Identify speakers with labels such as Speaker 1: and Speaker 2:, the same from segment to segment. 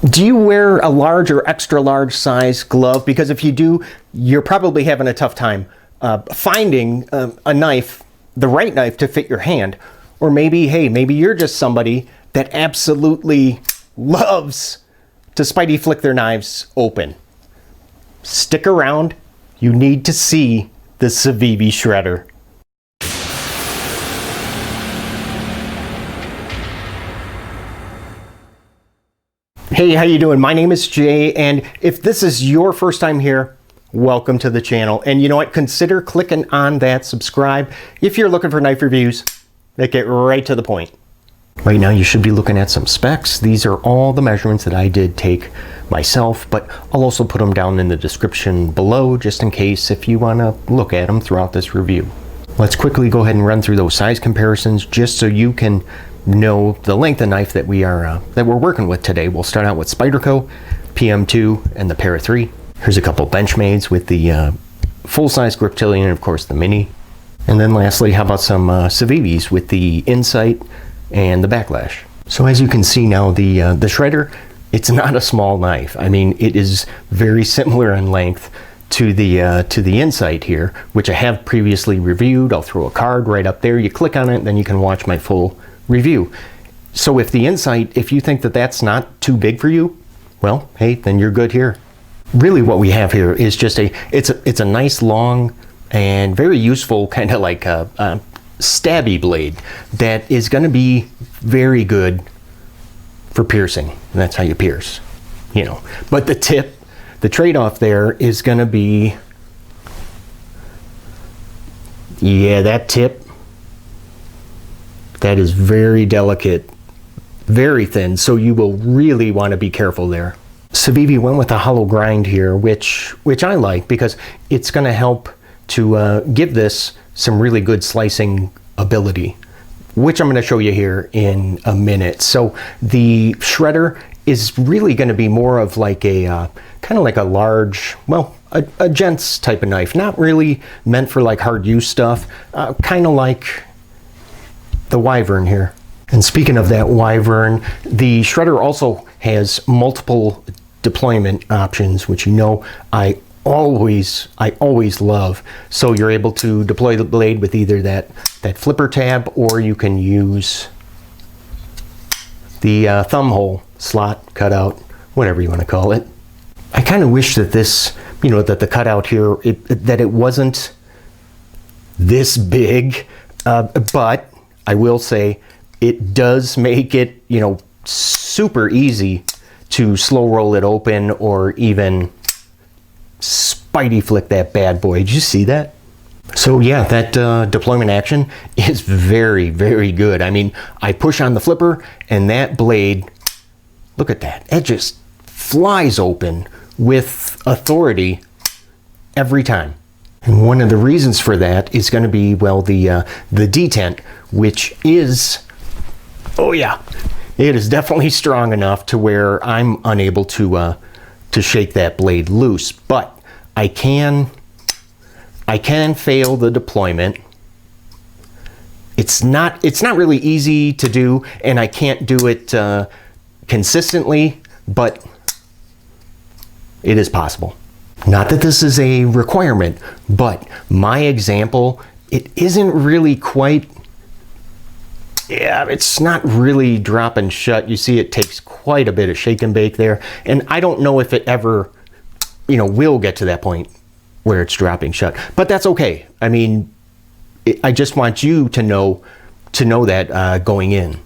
Speaker 1: Do you wear a large or extra large size glove? Because if you do, you're probably having a tough time finding a knife, the right knife to fit your hand. Or maybe, hey, maybe you're just somebody that absolutely loves to Spidey flick their knives open. Stick around. You need to see the Civivi Shredder. Hey, how you doing? My name is Jay, and if this is your first time here, welcome to the channel. And you know what? Consider clicking on that subscribe if you're looking for knife reviews that get right to the point. Right now, you should be looking at some specs. These are all the measurements that I did take myself, but I'll also put them down in the description below just in case if you want to look at them throughout this review. Let's quickly go ahead and run through those size comparisons just so you can know the length of knife that we're working with today. We'll start out with Spyderco PM2 and the Para 3. Here's a couple Benchmades with the full-size Griptilian and of course the Mini. And then lastly, how about some Civivis with the Insight and the Backlash. So as you can see now, the Shredder, it's not a small knife. I mean, it is very similar in length to the Insight here, which I have previously reviewed. I'll throw a card right up there. You click on it, then you can watch my full review. So if the Insight, if you think that that's not too big for you, well, hey, then you're good here. Really what we have here is just it's a nice long and very useful kind of like a stabby blade that is going to be very good for piercing. And that's how you pierce, you know. But the tip, the trade-off there is going to be, yeah, that tip, that is very delicate, very thin, so you will really want to be careful there. Civivi went with a hollow grind here, which I like because it's going to help to give this some really good slicing ability, which I'm going to show you here in a minute. So the Shredder is really going to be more of like a kind of like a large, well, a gent's type of knife, not really meant for like hard use stuff, kind of like the Wyvern here. And speaking of that Wyvern, the Shredder also has multiple deployment options, which you know I always love. So you're able to deploy the blade with either that flipper tab, or you can use the thumb hole slot, cutout, whatever you want to call it. I kind of wish that this, you know, that the cutout here, that it wasn't this big, but I will say it does make it, you know, super easy to slow roll it open or even Spidey flick that bad boy. Did you see that? So yeah, that deployment action is very, very good. I mean, I push on the flipper and that blade, look at that. It just flies open with authority every time. And one of the reasons for that is going to be, well, the detent, which is, oh yeah, it is definitely strong enough to where I'm unable to shake that blade loose. But I can fail the deployment. It's not really easy to do, and I can't do it consistently, but it is possible. Not that this is a requirement, but my example, it isn't really quite, yeah, it's not really dropping shut. You see it takes quite a bit of shake and bake there, and I don't know if it ever, you know, will get to that point where it's dropping shut, but that's okay. I mean, I just want you to know that going in.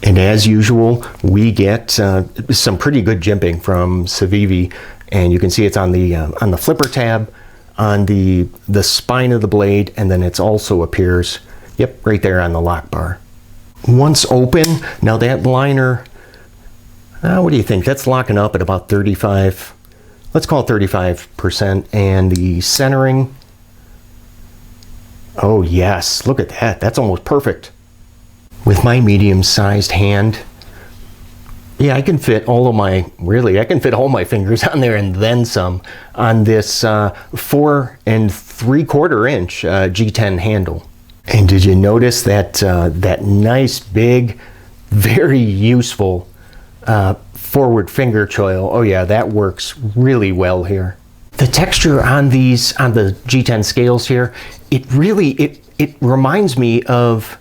Speaker 1: And as usual, we get some pretty good jimping from Civivi. And you can see it's on the flipper tab, on the spine of the blade, and then it also appears, yep, right there on the lock bar. Once open, now that liner, what do you think? That's locking up at about 35, let's call it 35%. And the centering, oh yes, look at that. That's almost perfect. With my medium-sized hand, yeah, I can fit all my fingers on there and then some on this 4 3/4 inch G10 handle. And did you notice that that nice big, very useful forward finger choil. Oh yeah, that works really well here. The texture on these, on the G10 scales here, it really, it reminds me of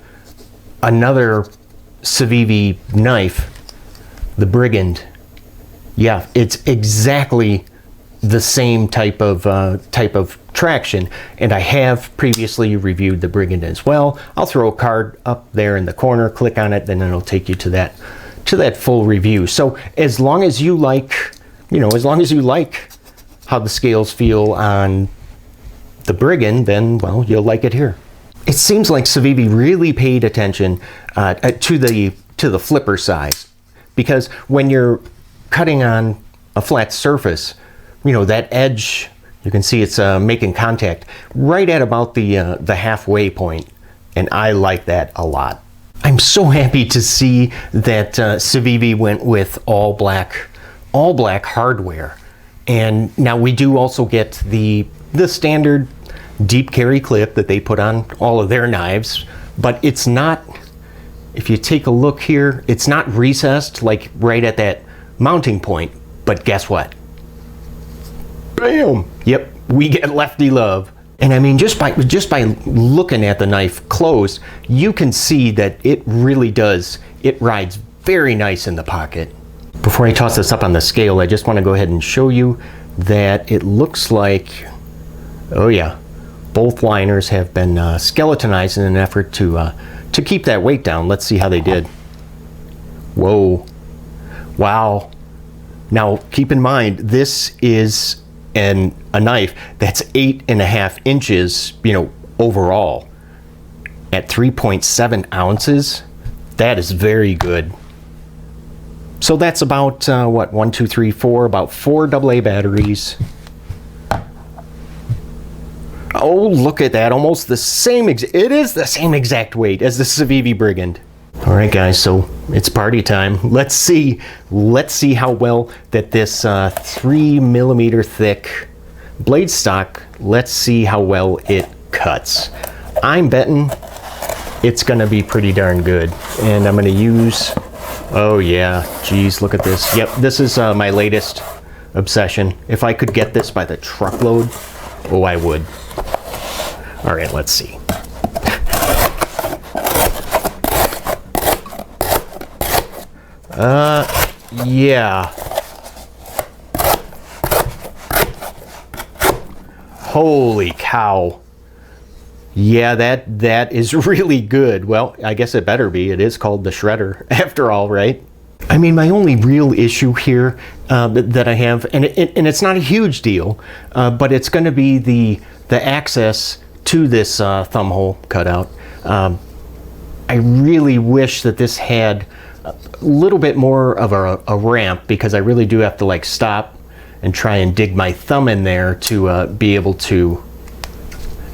Speaker 1: another Civivi knife, the Brigand. Yeah, it's exactly the same type of traction, and I have previously reviewed the Brigand as well. I'll throw a card up there in the corner, click on it, then it'll take you to that full review. So as long as you like, you know, as long as you like how the scales feel on the Brigand, then, well, you'll like it here. It seems like Civivi really paid attention to the flipper size, because when you're cutting on a flat surface, you know, that edge, you can see it's making contact right at about the halfway point, and I like that a lot. I'm so happy to see that Civivi went with all black hardware. And now we do also get the standard deep carry clip that they put on all of their knives, but it's not, if you take a look here, it's not recessed like right at that mounting point. But guess what? Bam! Yep, we get lefty love. And I mean, just by looking at the knife closed, you can see that it really does, it rides very nice in the pocket. Before I toss this up on the scale, I just want to go ahead and show you that it looks like, oh yeah, both liners have been skeletonized in an effort to keep that weight down. Let's see how they did. Whoa, wow. Now keep in mind, this is a knife that's 8.5 inches, you know, overall. At 3.7 ounces, that is very good. So that's about, what, 1, 2, 3, 4, about 4 AA batteries. Oh, look at that, almost the same, it is the same exact weight as the Civivi Brigand. All right, guys, so it's party time. Let's see how well that this 3mm thick blade stock, let's see how well it cuts. I'm betting it's gonna be pretty darn good. And I'm gonna use, oh yeah, geez, look at this. Yep, this is my latest obsession. If I could get this by the truckload, oh, I would. All right, let's see. Yeah. Holy cow. Yeah, that is really good. Well, I guess it better be. It is called the Shredder after all, right? I mean, my only real issue here that I have, and it's not a huge deal, but it's going to be the access to this thumb hole cutout. I really wish that this had a little bit more of a ramp, because I really do have to like stop and try and dig my thumb in there to be able to,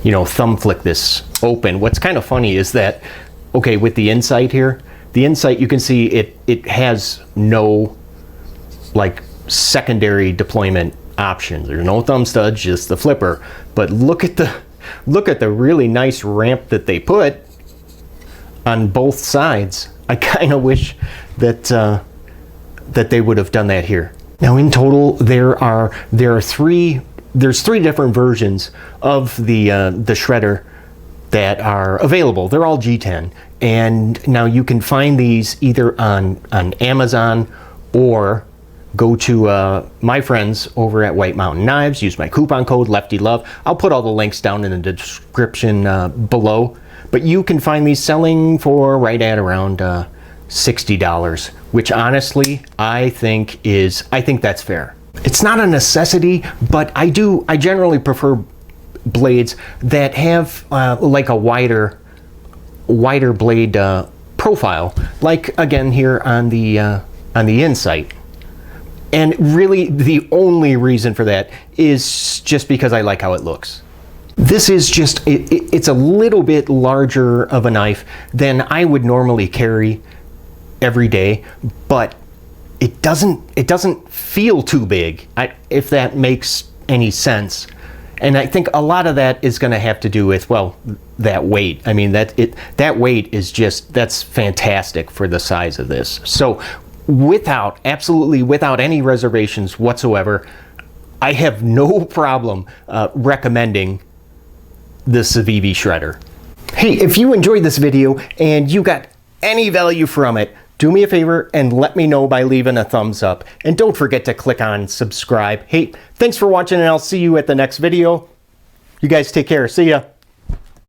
Speaker 1: you know, thumb flick this open. What's kind of funny is that, okay, with the Insight here, the Insight, you can see it has no like secondary deployment options. There's no thumb studs, just the flipper. But look at the really nice ramp that they put on both sides. I kind of wish that that they would have done that here. Now in total, there's three different versions of the Shredder that are available. They're all G10, and now you can find these either on Amazon, or go to my friends over at White Mountain Knives. Use my coupon code LeftyLove. I'll put all the links down in the description below. But you can find these selling for right at around $60, which honestly I think that's fair. It's not a necessity, but I generally prefer blades that have like a wider blade profile, like again here on the Insight. And really the only reason for that is just because I like how it looks. This is just, it's a little bit larger of a knife than I would normally carry every day, but it doesn't feel too big, if that makes any sense. And I think a lot of that is going to have to do with, well, that weight. I mean, that weight is just, that's fantastic for the size of this. So absolutely without any reservations whatsoever, I have no problem recommending the Civivi Shredder. Hey, if you enjoyed this video and you got any value from it, do me a favor and let me know by leaving a thumbs up. And don't forget to click on subscribe. Hey, thanks for watching, and I'll see you at the next video. You guys take care. See ya.